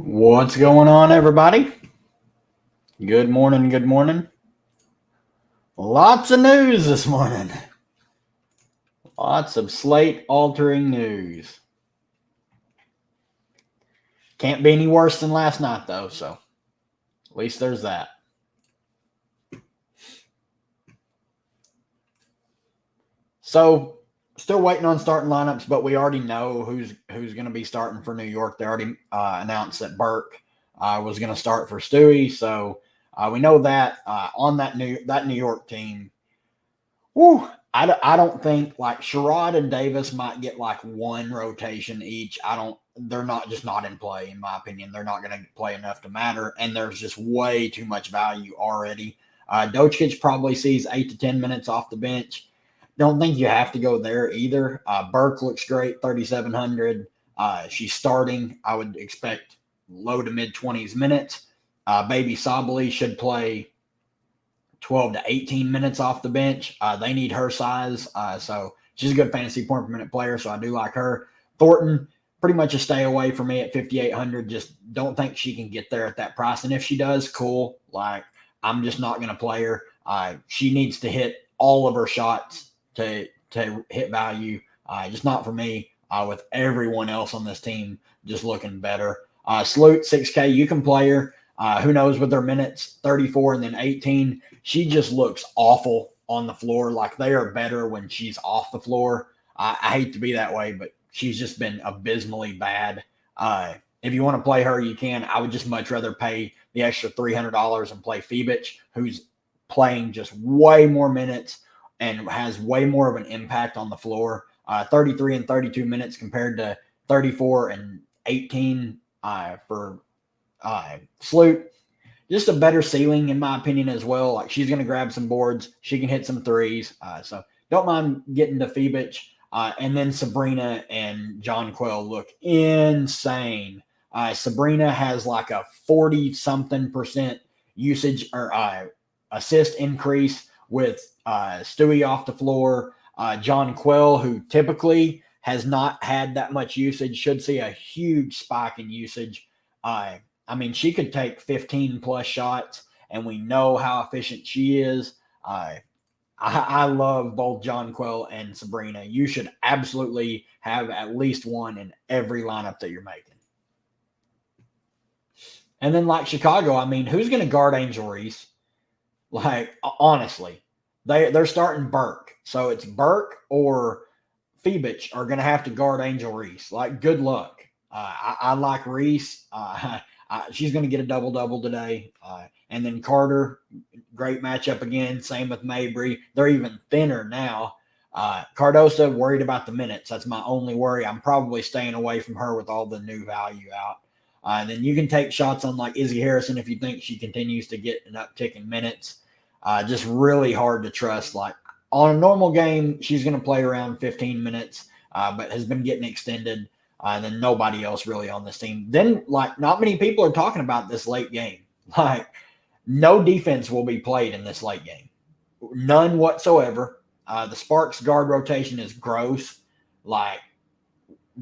What's going on, everybody? Good morning, good morning. Lots of news this morning. Lots of slate altering news. Can't be any worse than last night, though, so at least there's that. So, still waiting on starting lineups, but we already know who's going to be starting for New York. They already announced that Burke was going to start for Stewie, so we know that on that New York team. Whew, I don't think like Sherrod and Davis might get like one rotation each. They're not in play, in my opinion. They're not going to play enough to matter, and there's just way too much value already. Doncic probably sees 8 to 10 minutes off the bench. Don't think you have to go there either. Burke looks great, 3,700. She's starting. I would expect low to mid 20s minutes. Baby Sabali should play 12 to 18 minutes off the bench. They need her size. So she's a good fantasy point per minute player. So I do like her. Thornton, pretty much a stay away for me at 5,800. Just don't think she can get there at that price. And if she does, cool. Like, I'm just not going to play her. She needs to hit all of her shots to hit value. Just not for me. With everyone else on this team just looking better. Sloot, 6K, you can play her. Who knows with their minutes, 34 and then 18. She just looks awful on the floor. Like, they are better when she's off the floor. I hate to be that way, but she's just been abysmally bad. If you want to play her, you can. I would just much rather pay the extra $300 and play Phoebich, who's playing just way more minutes and has way more of an impact on the floor. 33 and 32 minutes compared to 34 and 18 for Sloot. Just a better ceiling, in my opinion, as well. Like, she's going to grab some boards. She can hit some threes. So don't mind getting to Phoebich. And then Sabrina and John Quell look insane. Sabrina has like a 40-something% usage or assist increase with Stewie off the floor. John Quell, who typically has not had that much usage, should see a huge spike in usage. I mean, she could take 15 plus shots, and we know how efficient she is. I love both John Quell and Sabrina. You should absolutely have at least one in every lineup that you're making. And then, like Chicago, I mean, who's going to guard Angel Reese? Like, honestly, they're starting Burke. So it's Burke or Phoebich are going to have to guard Angel Reese. Like, good luck. I like Reese. She's going to get a double-double today. And then Carter, great matchup again. Same with Mabry. They're even thinner now. Cardosa, worried about the minutes. That's my only worry. I'm probably staying away from her with all the new value out. And then you can take shots on like Izzy Harrison if you think she continues to get an uptick in minutes. Just really hard to trust. Like, on a normal game, she's going to play around 15 minutes, but has been getting extended. And then nobody else really on this team. Then, like, not many people are talking about this late game. Like, no defense will be played in this late game. None whatsoever. The Sparks guard rotation is gross. Like,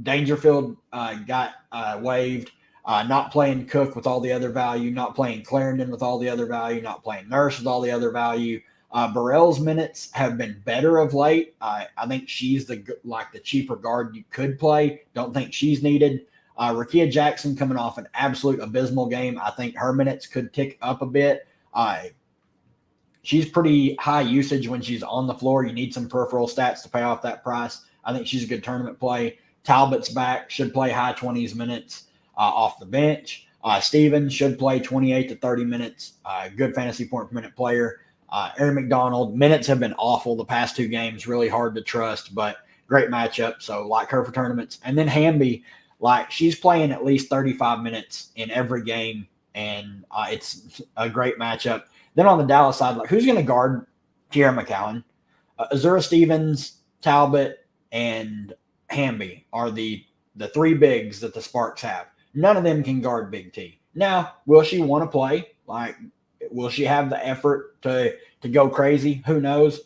Dangerfield got waived. Not playing Cook with all the other value. Not playing Clarendon with all the other value. Not playing Nurse with all the other value. Burrell's minutes have been better of late. I think she's the cheaper guard you could play. Don't think she's needed. Rakia Jackson coming off an absolute abysmal game. I think her minutes could tick up a bit. She's pretty high usage when she's on the floor. You need some peripheral stats to pay off that price. I think she's a good tournament play. Talbot's back, should play high 20s minutes off the bench. Stevens should play 28 to 30 minutes. Good fantasy point per minute player. Aaron McDonald, minutes have been awful the past two games, really hard to trust, but great matchup. So like her for tournaments. And then Hamby, like, she's playing at least 35 minutes in every game, and it's a great matchup. Then on the Dallas side, like, who's going to guard Kiera McCowan? Azura Stevens, Talbot, and Hamby are the three bigs that the Sparks have. None of them can guard Big T. Now, will she want to play? Like, will she have the effort to go crazy? Who knows?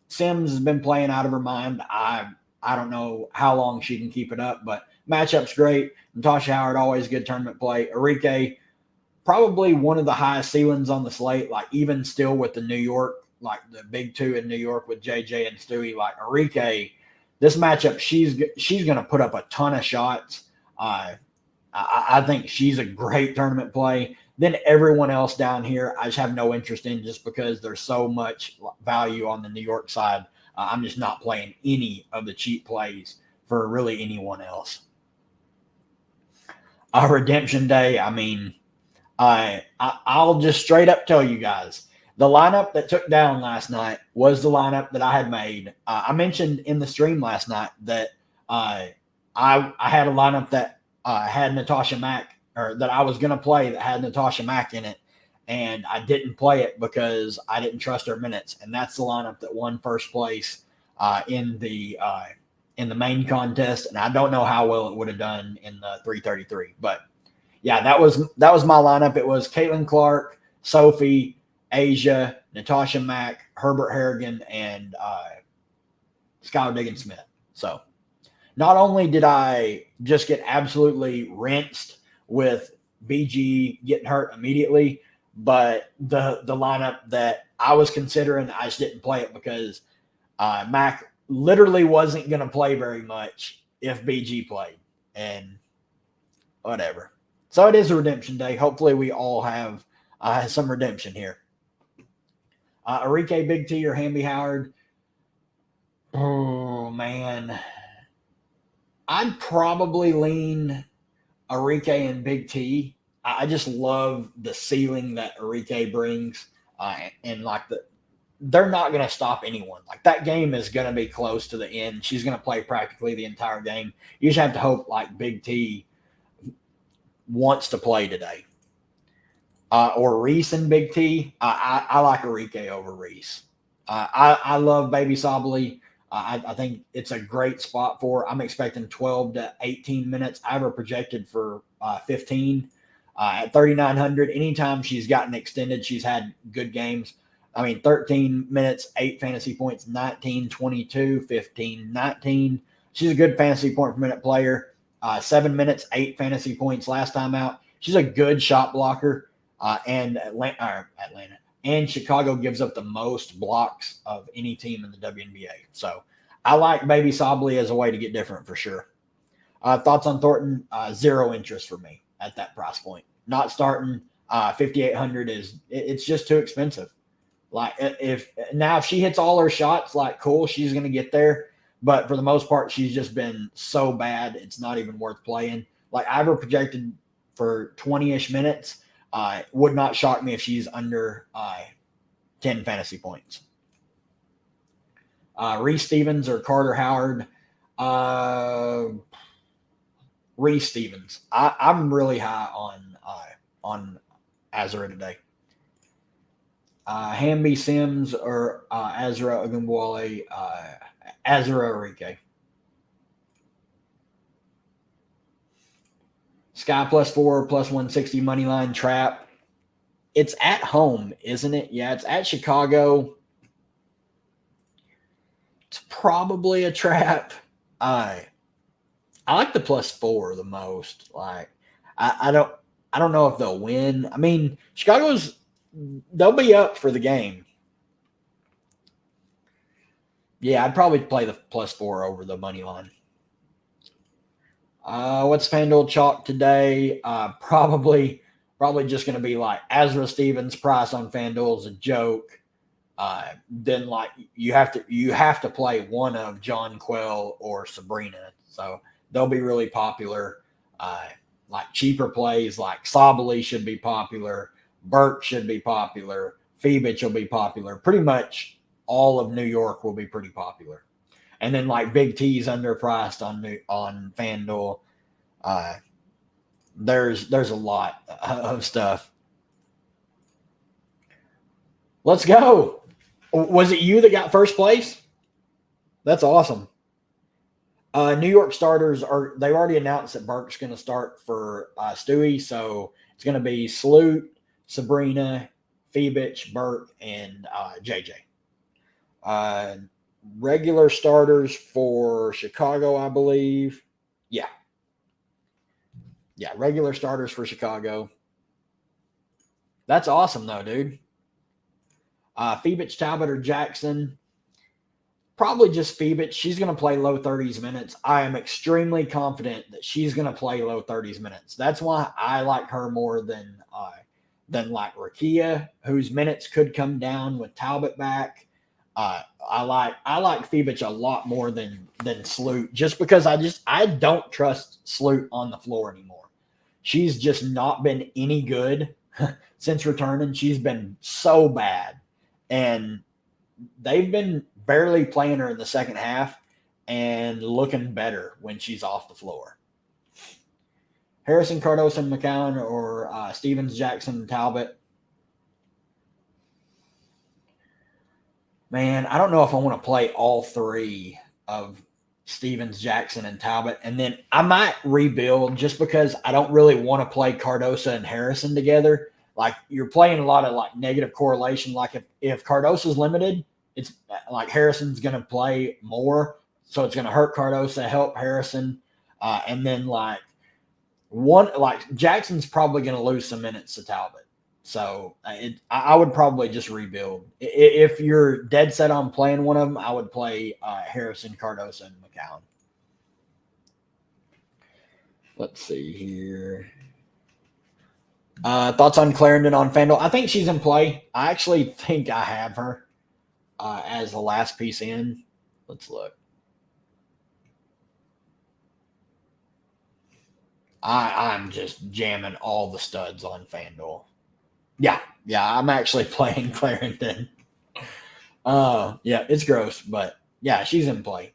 Sims has been playing out of her mind. I don't know how long she can keep it up, but matchup's great. Natasha Howard, always good tournament play. Arike, probably one of the highest ceilings on the slate, like even still with the New York, like the big two in New York with JJ and Stewie, like Arike, this matchup, she's going to put up a ton of shots. I think she's a great tournament play. Then everyone else down here, I just have no interest in just because there's so much value on the New York side. I'm just not playing any of the cheap plays for really anyone else. Redemption Day, I mean, I'll just straight up tell you guys, the lineup that took down last night was the lineup that I had made. I mentioned in the stream last night that I had a lineup that had Natasha Mack, or that I was going to play that had Natasha Mack in it, and I didn't play it because I didn't trust her minutes, and that's the lineup that won first place in the main contest, and I don't know how well it would have done in the 333, but yeah, that was my lineup. It was Caitlin Clark, Sophie, Asia, Natasha Mack, Herbert Harrigan, and Skylar Diggins-Smith. So not only did I just get absolutely rinsed with BG getting hurt immediately, but the lineup that I was considering, I just didn't play it because Mack literally wasn't going to play very much if BG played, and whatever. So it is a redemption day. Hopefully we all have some redemption here. Arike, Big T, or Hamby Howard? Oh, man. I'd probably lean Arike and Big T. I just love the ceiling that Arike brings. And like they're not going to stop anyone. Like that game is going to be close to the end. She's going to play practically the entire game. You just have to hope like Big T wants to play today. Or Reese and Big T. I like Arike over Reese. I love Baby Sabali. I think it's a great spot for her. I'm expecting 12 to 18 minutes. I have her projected for 15 at 3,900. Anytime she's gotten extended, she's had good games. I mean, 13 minutes, 8 fantasy points, 19, 22, 15, 19. She's a good fantasy point per minute player. 7 minutes, 8 fantasy points last time out. She's a good shot blocker. And Atlanta and Chicago gives up the most blocks of any team in the WNBA. So I like Baby Sabali as a way to get different for sure. Thoughts on Thornton? Zero interest for me at that price point. Not starting. 5,800 it's just too expensive. Like if she hits all her shots, like cool, she's going to get there. But for the most part, she's just been so bad, it's not even worth playing. Like I have her projected for 20-ish minutes. Would not shock me if she's under 10 fantasy points. Reese Stevens or Carter Howard? Reese Stevens. I'm really high on Azra today. Hamby Sims or Azra Ogunbowale? Azra Arike. Sky +4, +160 money line trap. It's at home, isn't it? Yeah, it's at Chicago. It's probably a trap. I like the +4 the most. Like I don't know if they'll win. I mean, they'll be up for the game. Yeah, I'd probably play the +4 over the money line. What's FanDuel chalk today? Probably just going to be like Azra Stevens price on FanDuel is a joke. Then like you have to play one of John Quell or Sabrina, so they'll be really popular. Like cheaper plays like Sabali should be popular, Burke should be popular, Phoebich will be popular. Pretty much all of New York will be pretty popular. And then like Big T's underpriced on FanDuel. There's a lot of stuff. Let's go. Was it you that got first place? That's awesome. New York starters they've already announced that Burke's going to start for Stewie, so it's going to be Sloot, Sabrina, Phoebich, Burke, and JJ. Regular starters for Chicago, I believe. Yeah. Yeah, regular starters for Chicago. That's awesome, though, dude. Phoebich, Talbot, or Jackson. Probably just Phoebich. She's going to play low 30s minutes. I am extremely confident that she's going to play low 30s minutes. That's why I like her more than like Rakia, whose minutes could come down with Talbot back. I like Phoebich a lot more than Sloot, just because I don't trust Sloot on the floor anymore. She's just not been any good since returning. She's been so bad, and they've been barely playing her in the second half and looking better when she's off the floor. Harrison, Cardoso, and McCown, or Stevens, Jackson, Talbot. Man, I don't know if I want to play all three of Stevens, Jackson, and Talbot. And then I might rebuild just because I don't really want to play Cardoso and Harrison together. Like, you're playing a lot of like negative correlation. Like if Cardoso's limited, it's like Harrison's going to play more. So it's going to hurt Cardoso, help Harrison. And then like Jackson's probably going to lose some minutes to Talbot. So I would probably just rebuild. If you're dead set on playing one of them, I would play Harrison, Cardoso, and McCown. Let's see here. Thoughts on Clarendon on FanDuel? I think she's in play. I actually think I have her as the last piece in. Let's look. I'm just jamming all the studs on FanDuel. Yeah, I'm actually playing Clarendon. Yeah, it's gross, but yeah, she's in play.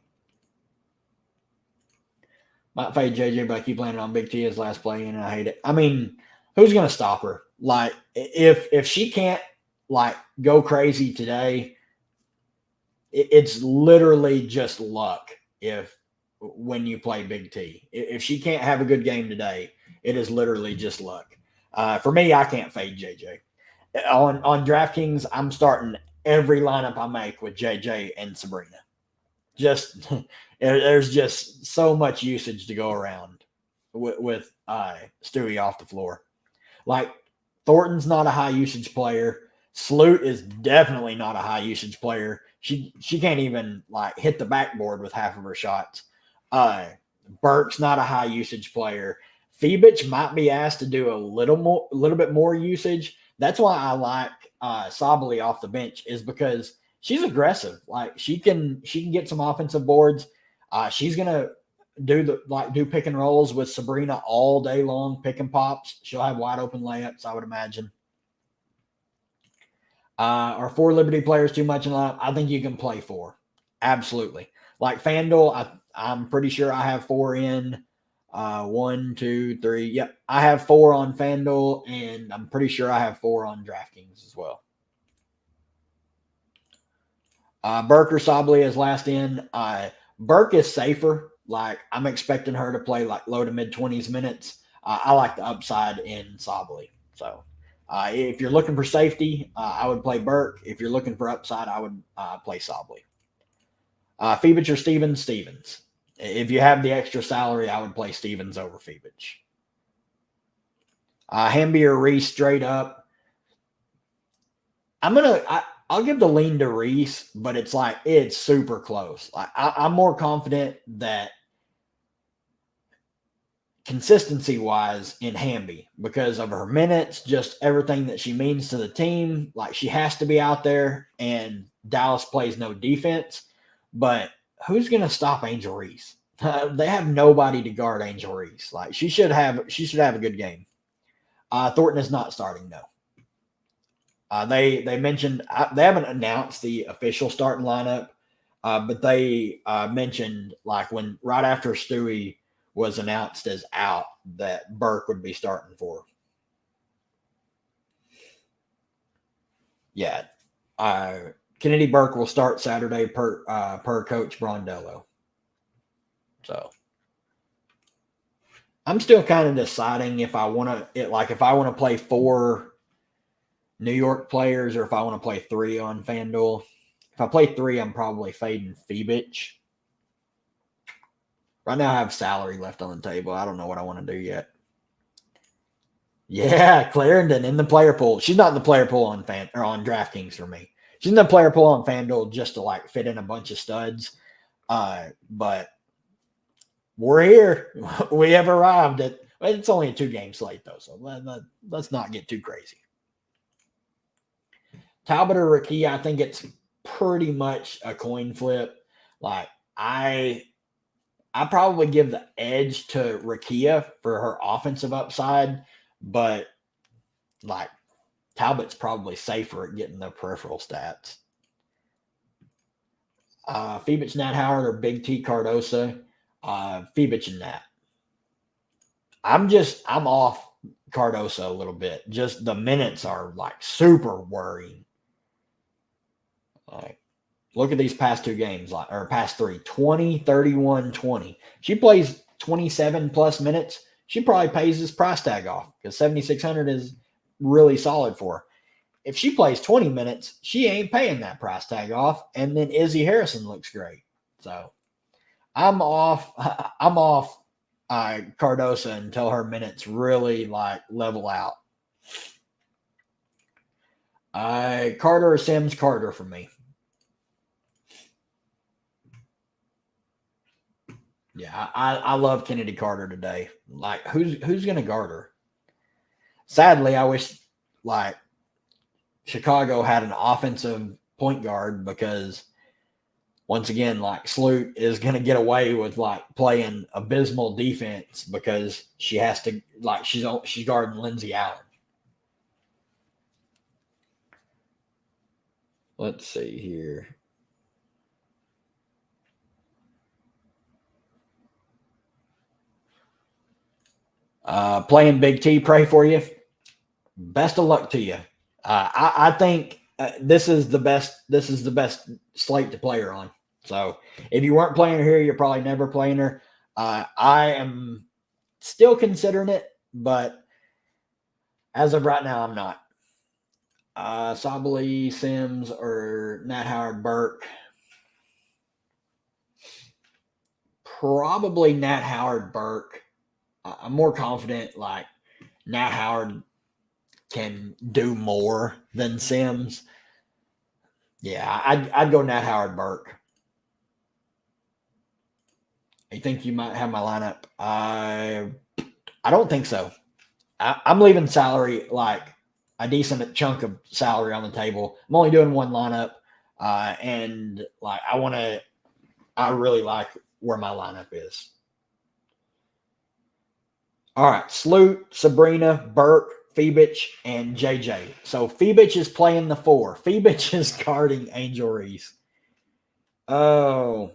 Might fade JJ, but I keep landing on Big T as last play, and I hate it. I mean, who's going to stop her? Like, if she can't like go crazy today, it's literally just luck. When you play Big T, if she can't have a good game today, it is literally just luck. For me, I can't fade JJ. On DraftKings, I'm starting every lineup I make with JJ and Sabrina. Just there's just so much usage to go around with Stewie off the floor. Like, Thornton's not a high usage player. Sloot is definitely not a high usage player. She can't even like hit the backboard with half of her shots. Burke's not a high usage player. Phoebich might be asked to do a little bit more usage. That's why I like Sabali off the bench, is because she's aggressive. Like, she can get some offensive boards. She's gonna do pick and rolls with Sabrina all day long, pick and pops. She'll have wide open layups, I would imagine. Are 4 Liberty players too much in lineup? I think you can play 4. Absolutely. Like FanDuel, I'm pretty sure I have 4 in. 1, 2, 3. Yep. I have 4 on FanDuel, and I'm pretty sure I have 4 on DraftKings as well. Burke or Sabali is last in. Burke is safer. Like, I'm expecting her to play like low to mid 20s minutes. I like the upside in Sabali. So if you're looking for safety, I would play Burke. If you're looking for upside, I would play Sabali. Phoebich or Stevens? If you have the extra salary, I would play Stevens over Phoebich. Wnba or Reese straight up. I'll give the lean to Reese, but it's super close. I'm more confident that consistency-wise in Wnba because of her minutes, just everything that she means to the team. Like, she has to be out there, and Dallas plays no defense. But who's going to stop Angel Reese? They have nobody to guard Angel Reese. Like, she should have a good game. Thornton is not starting, no. They mentioned they haven't announced the official starting lineup, but they mentioned like right after Stewie was announced as out that Burke would be starting for. Yeah, Kennedy Burke will start Saturday per Coach Brondello. So I'm still kind of deciding if I want to play 4 New York players or if I want to play 3 on FanDuel. If I play 3, I'm probably fading Phoebich. Right now I have salary left on the table. I don't know what I want to do yet. Yeah, Clarendon in the player pool. She's not in the player pool on on DraftKings for me. She's in the player pool on FanDuel just to like fit in a bunch of studs. But we're here. We have arrived at. It's only a 2-game slate though, so let's not get too crazy. Talbot or Rakia, I think it's pretty much a coin flip. Like I probably give the edge to Rakia for her offensive upside, but like Talbot's probably safer at getting the peripheral stats. Phoebus, Nat Howard, or Big T Cardosa. Phoebus and Nat. I'm off Cardosa a little bit. Just the minutes are like super worrying. Like, look at these past 2 games, or past 3, 20, 31, 20. She plays 27 plus minutes. She probably pays this price tag off because 7,600 is really solid for her. If she plays 20 minutes, she ain't paying that price tag off. And then Izzy Harrison looks great. So I'm off Cardosa until her minutes really like level out. Carter or Sims? Carter for me. Yeah, I love Kennedy Carter today. Like, who's going to guard her? Sadly, I wish like Chicago had an offensive point guard because once again, like Sloot is going to get away with like playing abysmal defense because she has to like she's guarding Lindsay Allen. Let's see here. Playing Big T, pray for you. Best of luck to you. I think this is the best. This is the best slate to play her on. So if you weren't playing her here, you're probably never playing her. I am still considering it, but as of right now, I'm not. Sabali, Sims, or Nat Howard Burke. Probably Nat Howard Burke. I'm more confident like Nat Howard can do more than Sims. Yeah, I'd go Nat Howard Burke. You think you might have my lineup? I don't think so. I'm leaving salary like a decent chunk of salary on the table. I'm only doing one lineup, and like I really like where my lineup is. All right, Sloot, Sabrina, Burke, Phoebich, and JJ. So Phoebich is playing the 4. Phoebich is guarding Angel Reese. Oh.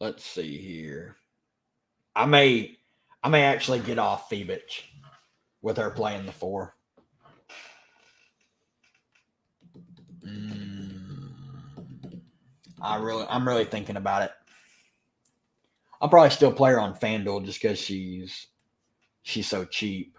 Let's see here. I may actually get off Phoebich with her playing the 4. I'm really thinking about it. I'll probably still play her on FanDuel just because she's so cheap.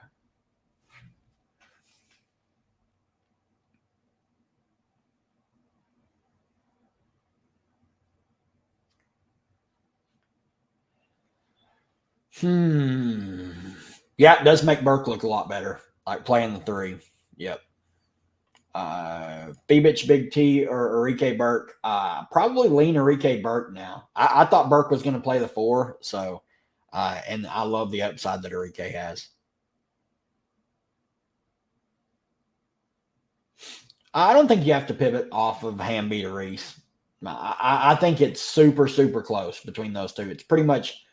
Yeah, it does make Burke look a lot better. Like playing the 3. Yep. Phoebich, Big T, or Enrique Burke. Probably lean Enrique Burke now. I thought Burke was going to play the 4, so and I love the upside that Enrique has. I don't think you have to pivot off of Hamby to Reese. I think it's super, super close between those two. It's pretty much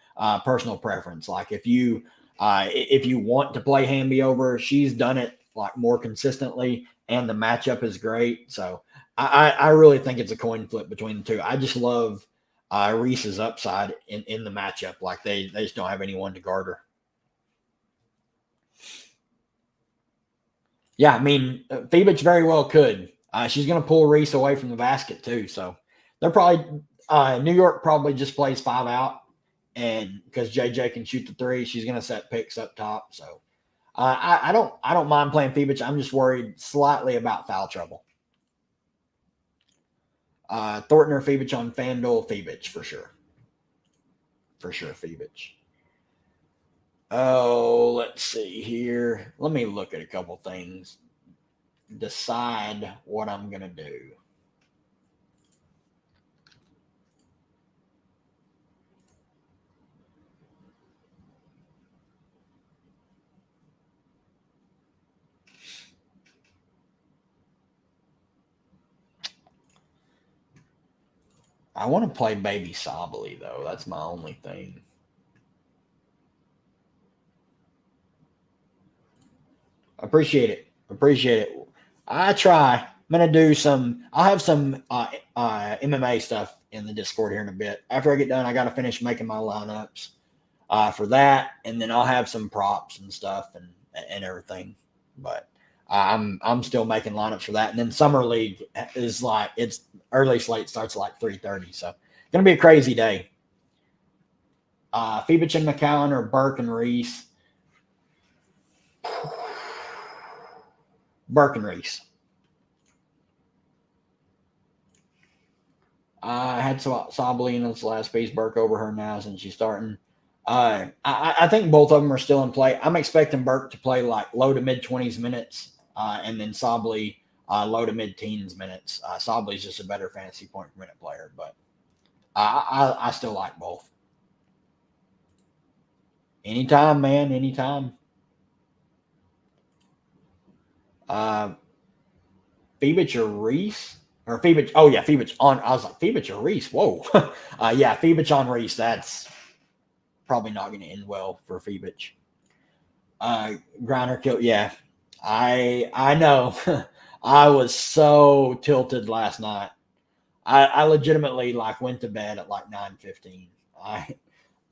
personal preference. Like if you want to play Hamby over, she's done it like more consistently, and the matchup is great. So I really think it's a coin flip between the two. I just love Reese's upside in the matchup. Like they just don't have anyone to guard her. Yeah, I mean, Phoebich very well could. She's going to pull Reese away from the basket too. So they're probably New York probably just plays 5 out, and because JJ can shoot the 3, she's going to set picks up top. So I don't mind playing Fevich. I'm just worried slightly about foul trouble. Thornton or Fevich on FanDuel, Fevich for sure. For sure, Fevich. Oh, let's see here. Let me look at a couple things. Decide what I'm going to do. I want to play Baby Sabali, though. That's my only thing. Appreciate it. Appreciate it. I try. I'm gonna do some. I'll have some MMA stuff in the Discord here in a bit. After I get done, I got to finish making my lineups for that, and then I'll have some props and stuff and everything. But I'm still making lineups for that, and then Summer League is like it's early slate starts at like 3:30, so it's gonna be a crazy day. Fevich and McCowan or Burke and Reese. Burke and Reese. I had Sabali in this last piece, Burke over her now since she's starting. I think both of them are still in play. I'm expecting Burke to play like low to mid 20s minutes, and then Sabali low to mid teens minutes. Sabali's just a better fantasy point per minute player, but I still like both. Anytime, man, anytime. Fevich or Reese? Or Fevich. Oh, yeah, Fevich on. I was like, Fevich or Reese? Whoa. Yeah, Fevich on Reese. That's probably not going to end well for Fevich. Grinder kill. Yeah, I know. I was so tilted last night. I legitimately like went to bed at like 9:15.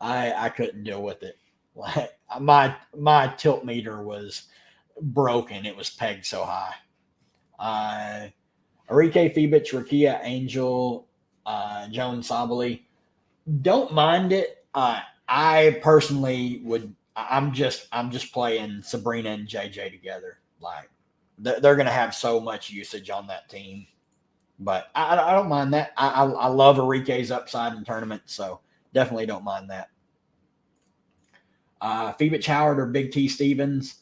I couldn't deal with it. Like my tilt meter was broken. It was pegged so high. Arike Fevich, Rakia Angel, Jones Sabali. Don't mind it. I personally would. I'm just playing Sabrina and JJ together. Like they're going to have so much usage on that team, but I don't mind that. I love Arike's upside in tournaments, so definitely don't mind that. Fevich Howard or Big T Stevens.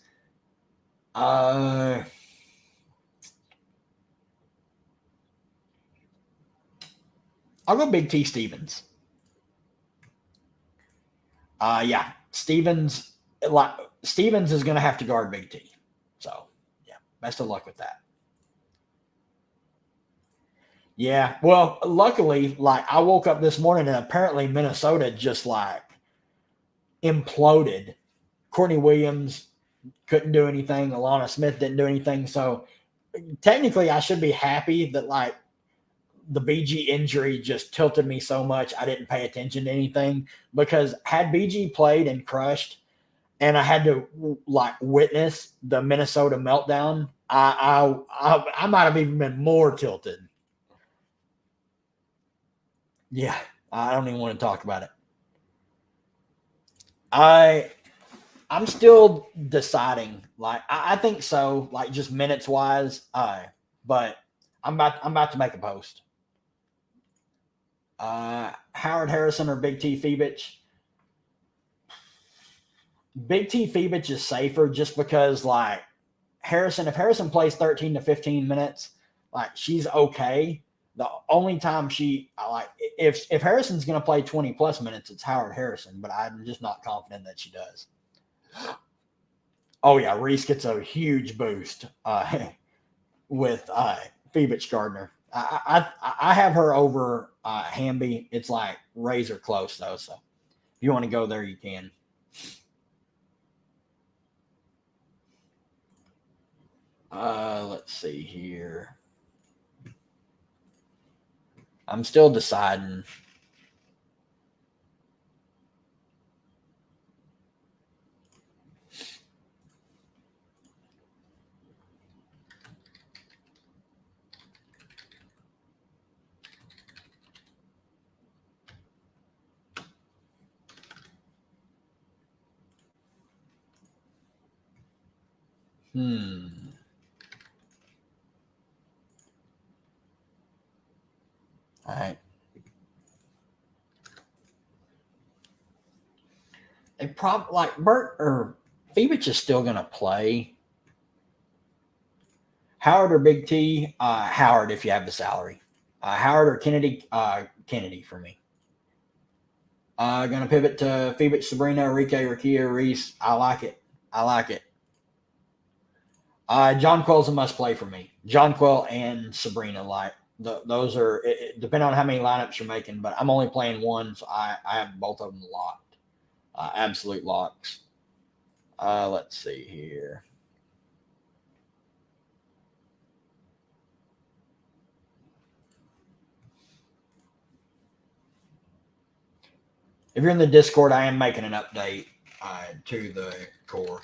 I'll go Big T Stevens. Yeah, Stevens is going to have to guard Big T. So, yeah, best of luck with that. Yeah, well, luckily, like I woke up this morning and apparently Minnesota just like imploded. Courtney Williams couldn't do anything. Alana Smith didn't do anything. So, technically, I should be happy that like the BG injury just tilted me so much I didn't pay attention to anything because had BG played and crushed and I had to like witness the Minnesota meltdown, I might have even been more tilted. Yeah, I don't even want to talk about it. I'm still deciding. Like I think so, like just minutes wise. But I'm about to make a post. Howard Harrison or Big T Fevich. Big T Fevich is safer just because like Harrison, if Harrison plays 13 to 15 minutes, like she's okay. The only time she like if Harrison's going to play 20 plus minutes, it's Howard Harrison, but I'm just not confident that she does. Oh yeah, Reese gets a huge boost with Fevich Gardner. I have her over Hamby. It's like razor close though, so if you want to go there, you can. Let's see here. I'm still deciding. All right. They probably like Bert or Phoebus is still going to play. Howard or Big T? Howard, if you have the salary. Howard or Kennedy? Kennedy for me. Going to pivot to Phoebus, Sabrina, Enrique, Rakia, Reese. I like it. John Quell's a must play for me. John Quell and Sabrina, like those are depending on how many lineups you're making, but I'm only playing one, so I have both of them locked. Absolute locks. Let's see here. If you're in the Discord, I am making an update to the core.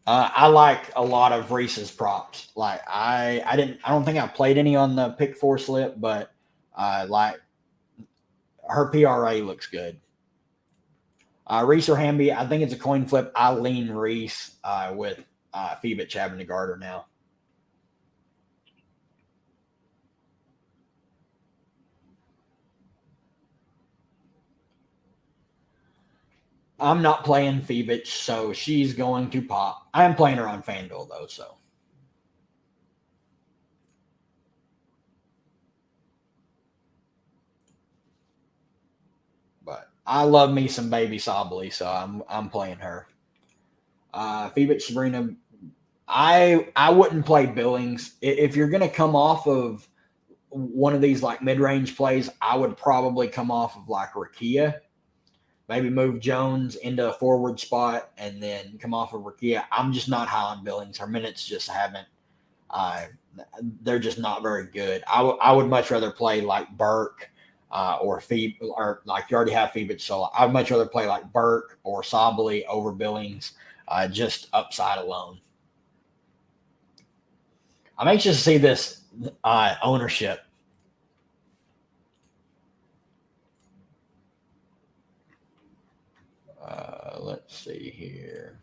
I like a lot of Reese's props. Like I don't think I played any on the pick four slip, but like her PRA looks good. Reese or Hamby, I think it's a coin flip. I lean Reese with Phoebus having to guard her now. I'm not playing Phoebus, so she's going to pop. I am playing her on FanDuel, though, so. But I love me some Baby Sobley, so I'm playing her. Phoebus, Sabrina, I wouldn't play Billings. If you're going to come off of one of these like mid-range plays, I would probably come off of like Rakia. Maybe move Jones into a forward spot and then come off of Rakia. I'm just not high on Billings. Her minutes just haven't. They're just not very good. I would much rather play like Burke or Phoebe, or like you already have Phoebe. So I'd much rather play like Burke or Sobley over Billings, just upside alone. I'm anxious to see this ownership. Let's see here.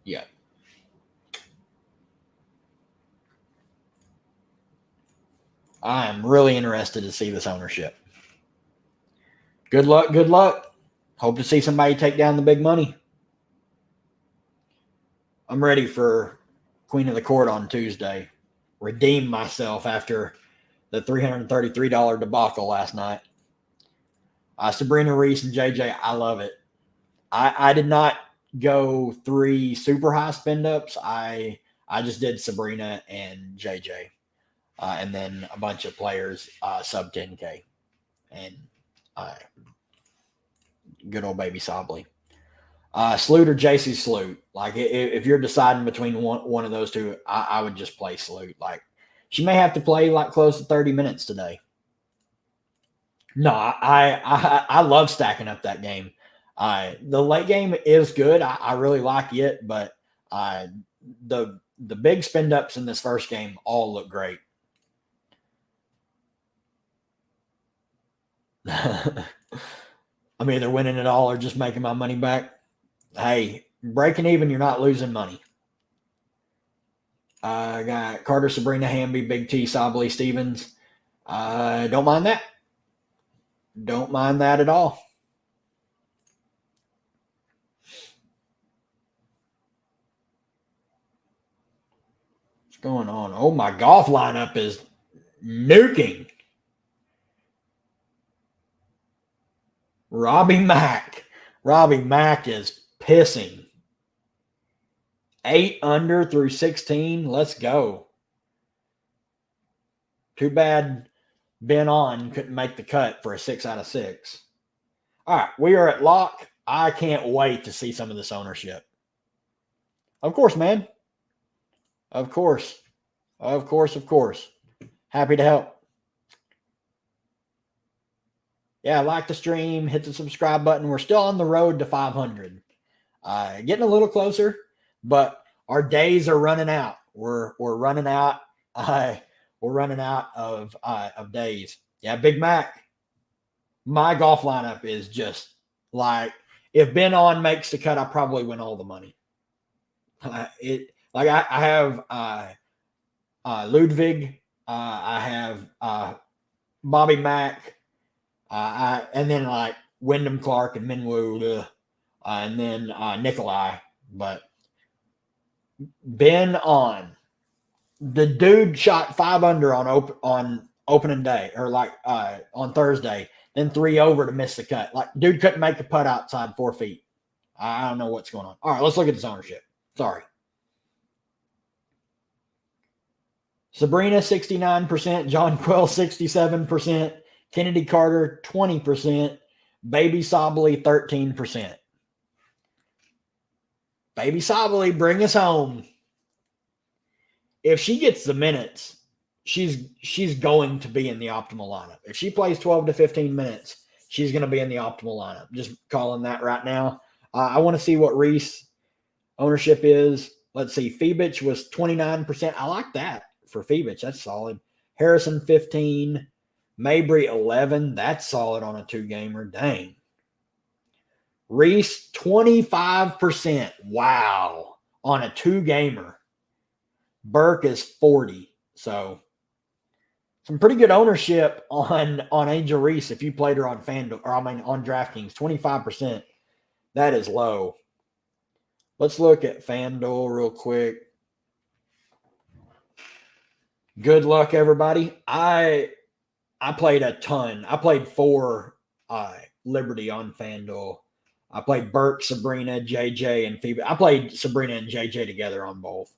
Yeah. I am really interested to see this ownership. Good luck. Good luck. Hope to see somebody take down the big money. I'm ready for Queen of the Court on Tuesday. Redeem myself after the $333 debacle last night. Sabrina, Reese, and JJ, I love it. I did not go 3 super high spend ups. I just did Sabrina and JJ, and then a bunch of players sub 10K, and good old baby Sobley. Sloot or JC Sloot. Like if you're deciding between one of those two, I would just play Sloot. Like she may have to play like close to 30 minutes today. No, I love stacking up that game. The late game is good. I really like it, but the big spend ups in this first game all look great. I'm either winning it all or just making my money back. Hey, breaking even, you're not losing money. I got Carter, Sabrina, Hamby, Big T, Sobley, Stevens. Don't mind that. Don't mind that at all. What's going on? Oh, my golf lineup is nuking. Robbie Mack. Robbie Mack is pissing. 8 under through 16. Let's go. Too bad Ben On couldn't make the cut for a 6 out of 6. All right, we are at lock. I can't wait to see some of this ownership. Of course, man. Of course. Of course, of course. Happy to help. Yeah, like the stream, hit the subscribe button. We're still on the road to 500. Getting a little closer, but our days are running out. We're running out. We're running out of days. Yeah, Big Mac. My golf lineup is just like, if Ben On makes the cut, I probably win all the money. I have Ludwig, I have Bobby Mack, and then like Wyndham Clark and Minwoo, and then Nikolai. But Ben On, the dude shot 5 under on opening day, or like on Thursday, then 3 over to miss the cut. Like, dude couldn't make a putt outside 4 feet. I don't know what's going on. All right, let's look at this ownership. Sorry. Sabrina, 69%. John Quill, 67%. Kennedy Carter, 20%. Baby Sobley, 13%. Baby Sobley, bring us home. If she gets the minutes, she's going to be in the optimal lineup. If she plays 12 to 15 minutes, she's going to be in the optimal lineup. Just calling that right now. I want to see what Reese ownership is. Let's see. Febich was 29%. I like that for Febich. That's solid. Harrison, 15. Mabry, 11. That's solid on a 2-gamer. Dang. Reese, 25%. Wow. On a 2-gamer. Burke is 40. So some pretty good ownership on Angel Reese if you played her on FanDuel, or on DraftKings. 25%. That is low. Let's look at FanDuel real quick. Good luck, everybody. I played a ton. I played 4 Liberty on FanDuel. I played Burke, Sabrina, JJ, and Phoebe. I played Sabrina and JJ together on both.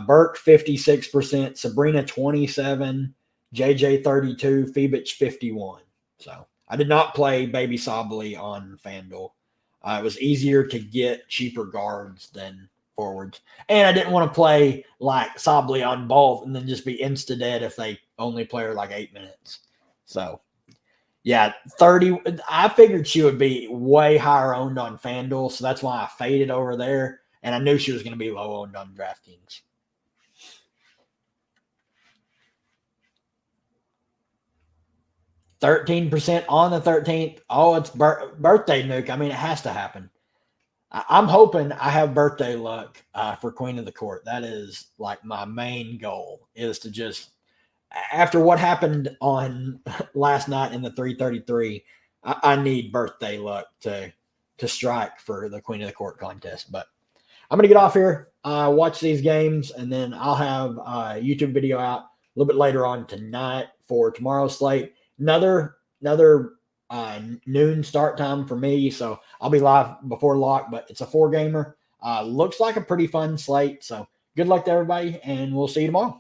Burke, 56%. Sabrina, 27%. JJ, 32%. Phoebich, 51%. So I did not play Baby Sobley on FanDuel. It was easier to get cheaper guards than forwards. And I didn't want to play like Sobley on both and then just be insta-dead if they only play her like 8 minutes. So, yeah, 30. I figured she would be way higher owned on FanDuel, so that's why I faded over there. And I knew she was going to be low owned on DraftKings. $13% on the 13th. Oh, it's birthday nuke. I mean, it has to happen. I'm hoping I have birthday luck for Queen of the Court. That is like my main goal, is to just, after what happened on last night in the 333, I need birthday luck to strike for the Queen of the Court contest. But I'm going to get off here, watch these games, and then I'll have a YouTube video out a little bit later on tonight for tomorrow's slate. Another noon start time for me, so I'll be live before lock, but it's a 4-gamer. Looks like a pretty fun slate, so good luck to everybody, and we'll see you tomorrow.